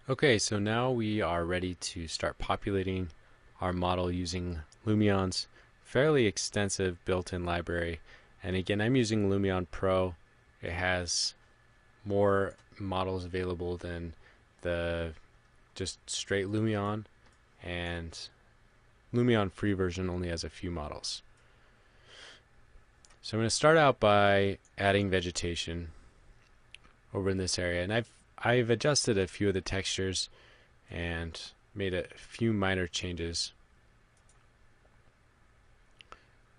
Okay, so now we are ready to start populating our model using Lumion's fairly extensive built-in library. And again, I'm using Lumion Pro. It has more models available than the just straight Lumion, and Lumion free version only has a few models. So I'm going to start out by adding vegetation over in this area, and I've adjusted a few of the textures and made a few minor changes.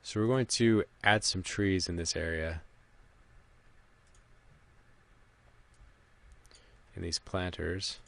So we're going to add some trees in this area, in these planters.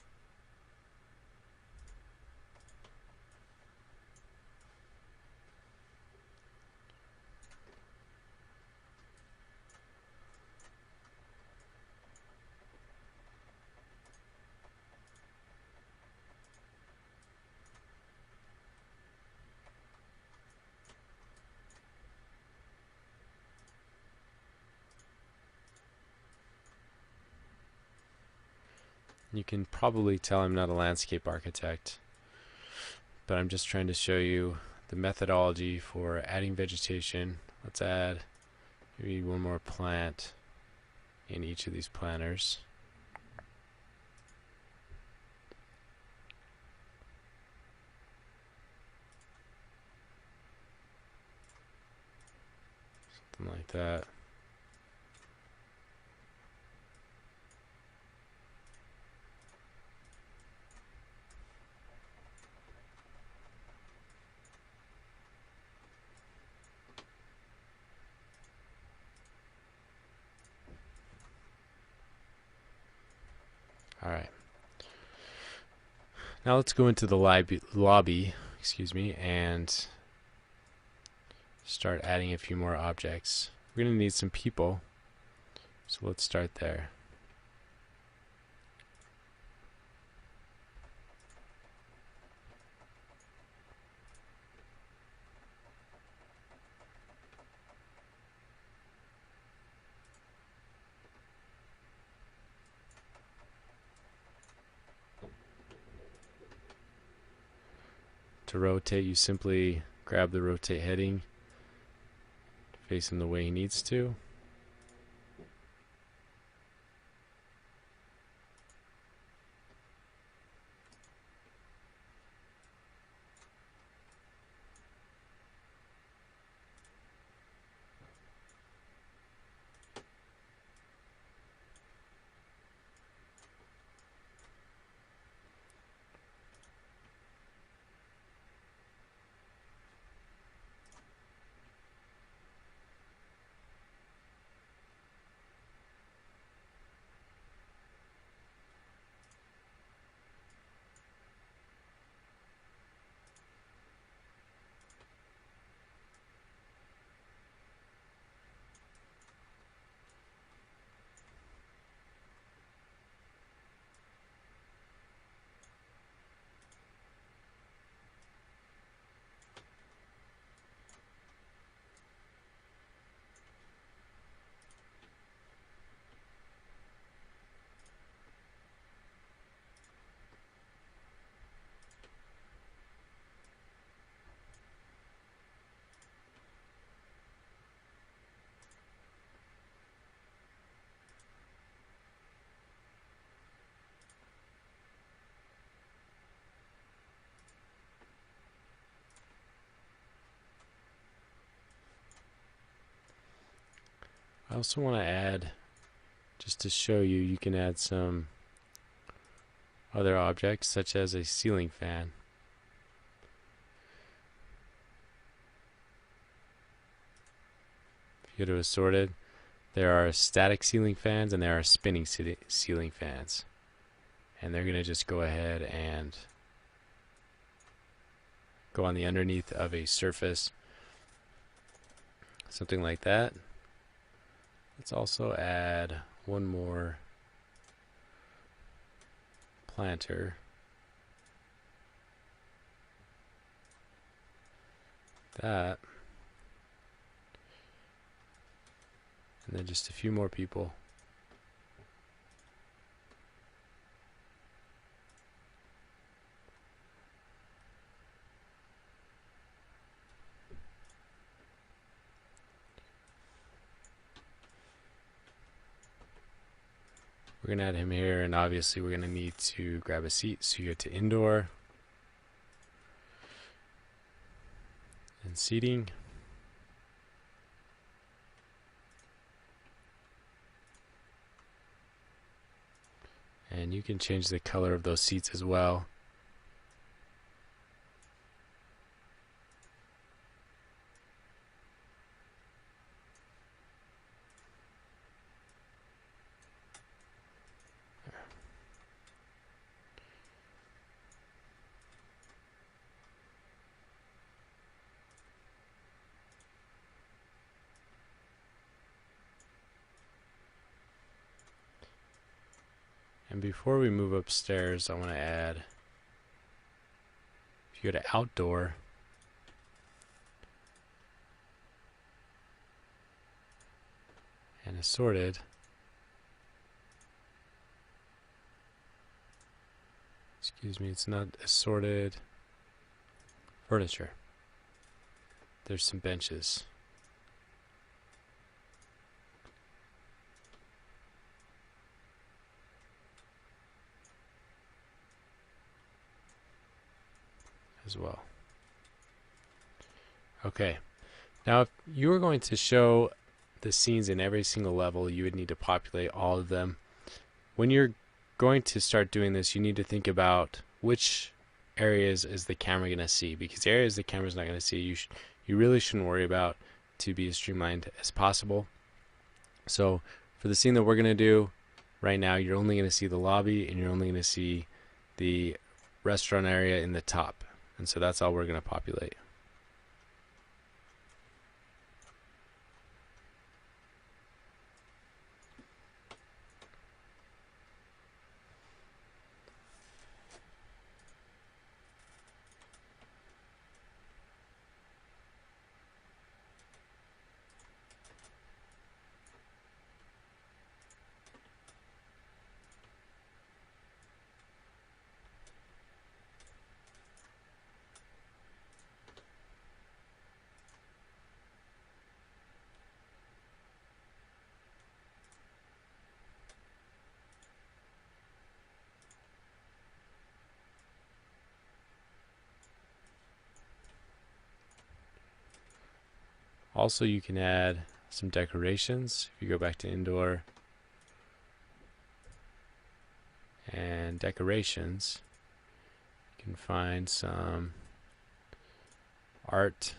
You can probably tell I'm not a landscape architect, but I'm just trying to show you the methodology for adding vegetation. Let's add maybe one more plant in each of these planters. Something like that. Alright. Now let's go into the lobby, and start adding a few more objects. We're going to need some people, so let's start there. To rotate, you simply grab the rotate heading, face him the way he needs to. I also want to add, just to show you, you can add some other objects such as a ceiling fan. If you go to assorted, there are static ceiling fans and there are spinning ceiling fans. And they're going to just go ahead and go on the underneath of a surface, something like that. Let's also add one more planter. That. And then just a few more people. We're going to add him here, and obviously we're going to need to grab a seat. So you go to Indoor and Seating. And you can change the color of those seats as well. And before we move upstairs, I want to add, if you go to Outdoor, and Assorted, excuse me, it's not Assorted Furniture. There's some benches. As well. Okay, now if you were going to show the scenes in every single level, you would need to populate all of them. When you're going to start doing this, you need to think about which areas is the camera going to see, because areas the camera's not going to see, you really shouldn't worry about to be as streamlined as possible. So for the scene that we're going to do right now, you're only going to see the lobby, and you're only going to see the restaurant area in the top. And so that's all we're going to populate. Also, you can add some decorations. If you go back to Indoor and Decorations, you can find some art.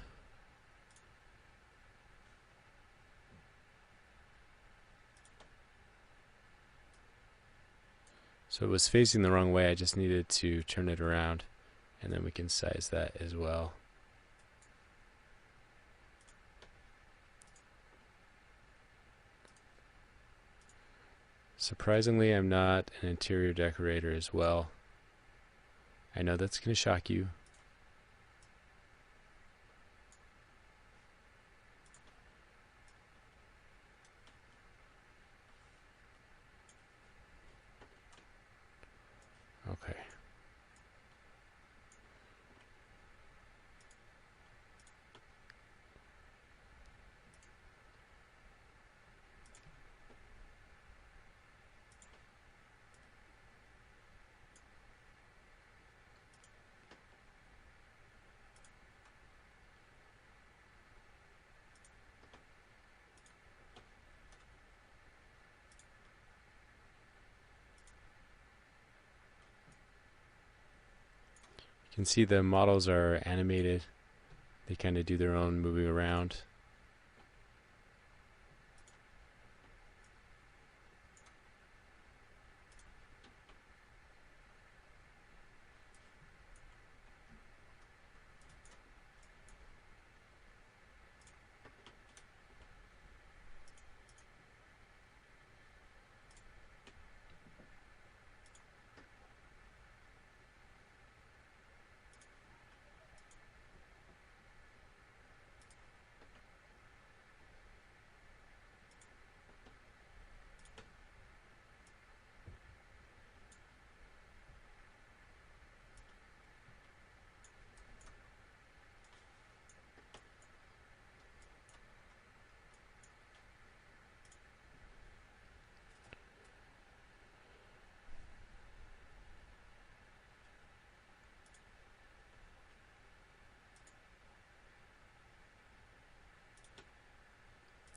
So it was facing the wrong way. I just needed to turn it around, and then we can size that as well. Surprisingly, I'm not an interior decorator as well. I know that's going to shock you. Okay. You can see the models are animated. They kind of do their own moving around.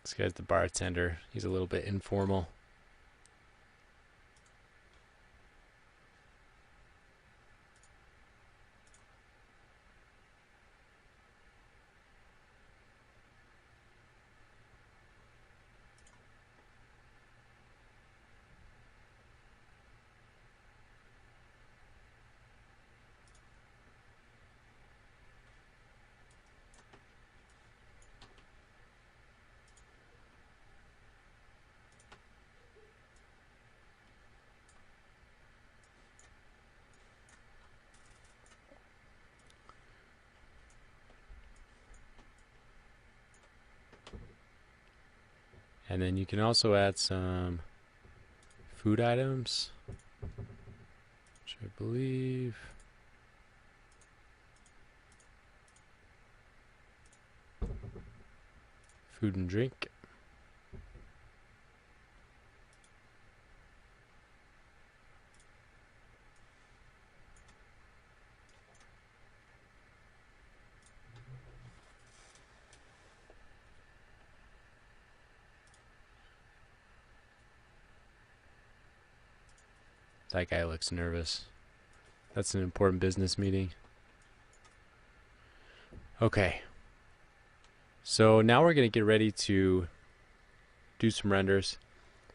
This guy's the bartender. He's a little bit informal. And then you can also add some food items, which I believe food and drink. That guy looks nervous. That's an important business meeting. Okay. So now we're going to get ready to do some renders.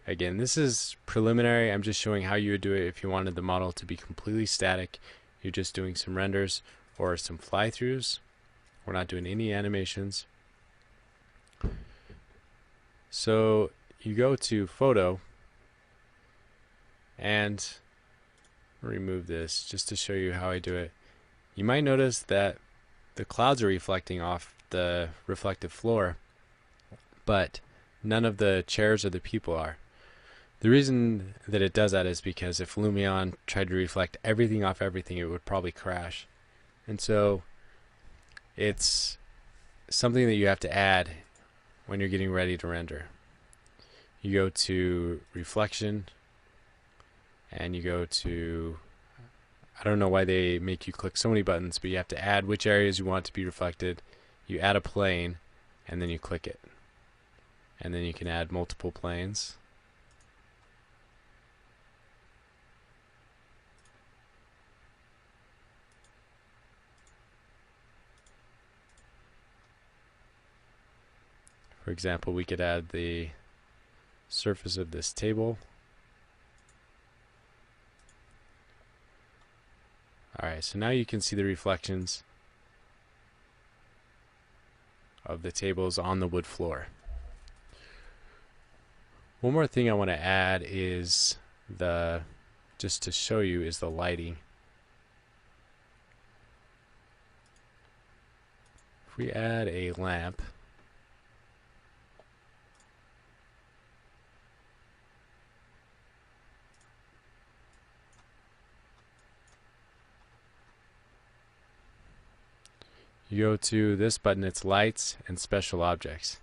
Again, this is preliminary. I'm just showing how you would do it if you wanted the model to be completely static. You're just doing some renders or some fly-throughs. We're not doing any animations. So you go to Photo, and remove this just to show you how I do it. You might notice that the clouds are reflecting off the reflective floor, but none of the chairs or the people are. The reason that it does that is because if Lumion tried to reflect everything off everything, it would probably crash. And so it's something that you have to add when you're getting ready to render. You go to Reflection, and you go to, I don't know why they make you click so many buttons, but you have to add which areas you want to be reflected. You add a plane, and then you click it. And then you can add multiple planes. For example, we could add the surface of this table. Alright, so now you can see the reflections of the tables on the wood floor. One more thing I want to add is just to show you, is the lighting. If we add a lamp, you go to this button, it's lights and special objects,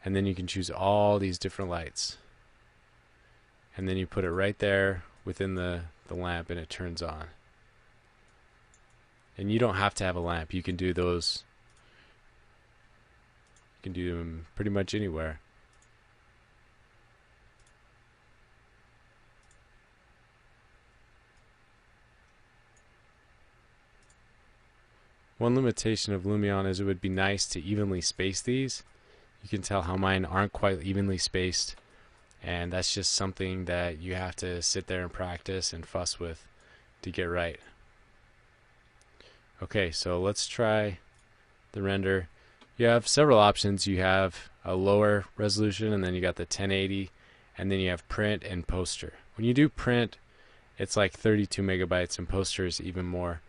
and then you can choose all these different lights, and then you put it right there within the lamp and it turns on. And you don't have to have a lamp, you can do those, you can do them pretty much anywhere. One limitation of Lumion is it would be nice to evenly space these. You can tell how mine aren't quite evenly spaced, and that's just something that you have to sit there and practice and fuss with to get right. Okay, so let's try the render. You have several options. You have a lower resolution, and then you got the 1080, and then you have print and poster. When you do print, it's like 32 megabytes, and poster is even more.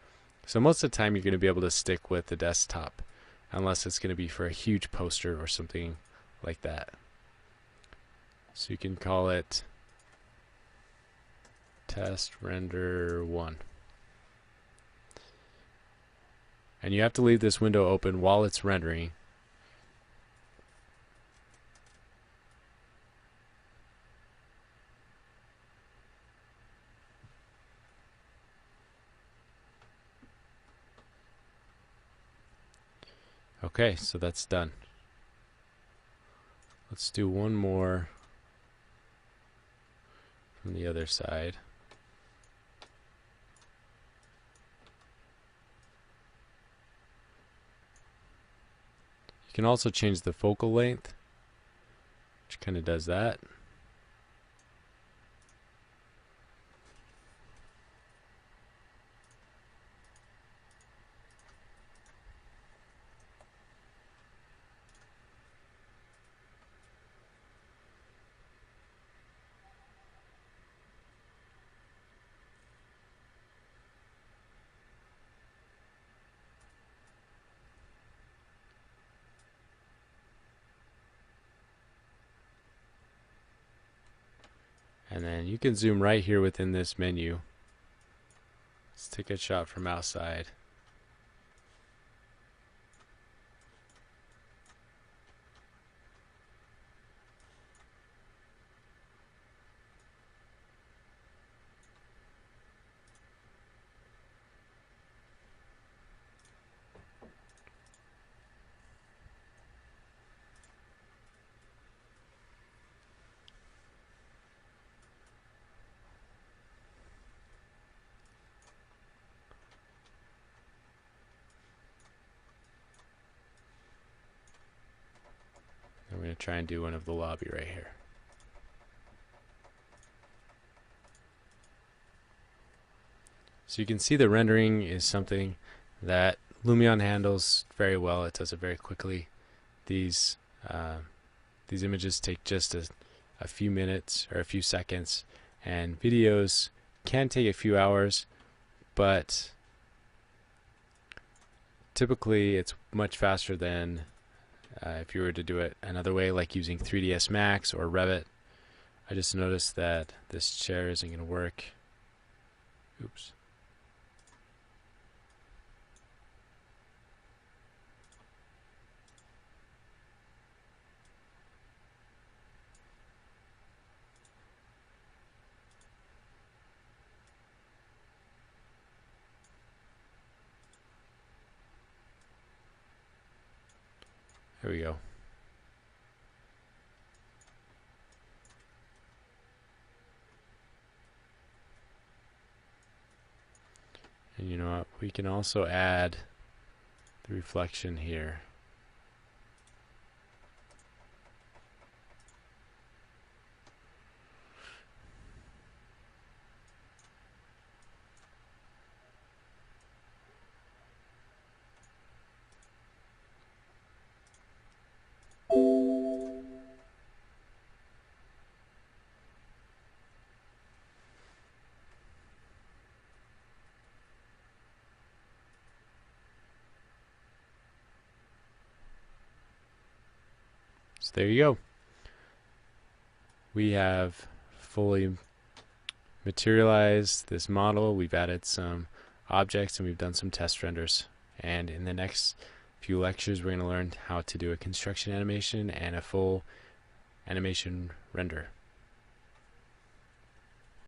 So most of the time you're going to be able to stick with the desktop, unless it's going to be for a huge poster or something like that. So you can call it test render 1. And you have to leave this window open while it's rendering. Okay, so that's done. Let's do one more from the other side. You can also change the focal length, which kind of does that. And then you can zoom right here within this menu. Let's take a shot from outside. I'm going to try and do one of the lobby right here. So you can see the rendering is something that Lumion handles very well. It does it very quickly. These images take just a few minutes or a few seconds, and videos can take a few hours, but typically it's much faster than if you were to do it another way, like using 3ds Max or Revit. I just noticed that this chair isn't going to work. Oops. There we go. And you know what? We can also add the reflection here. So there you go. We have fully materialized this model. We've added some objects and we've done some test renders. And in the next few lectures, we're going to learn how to do a construction animation and a full animation render.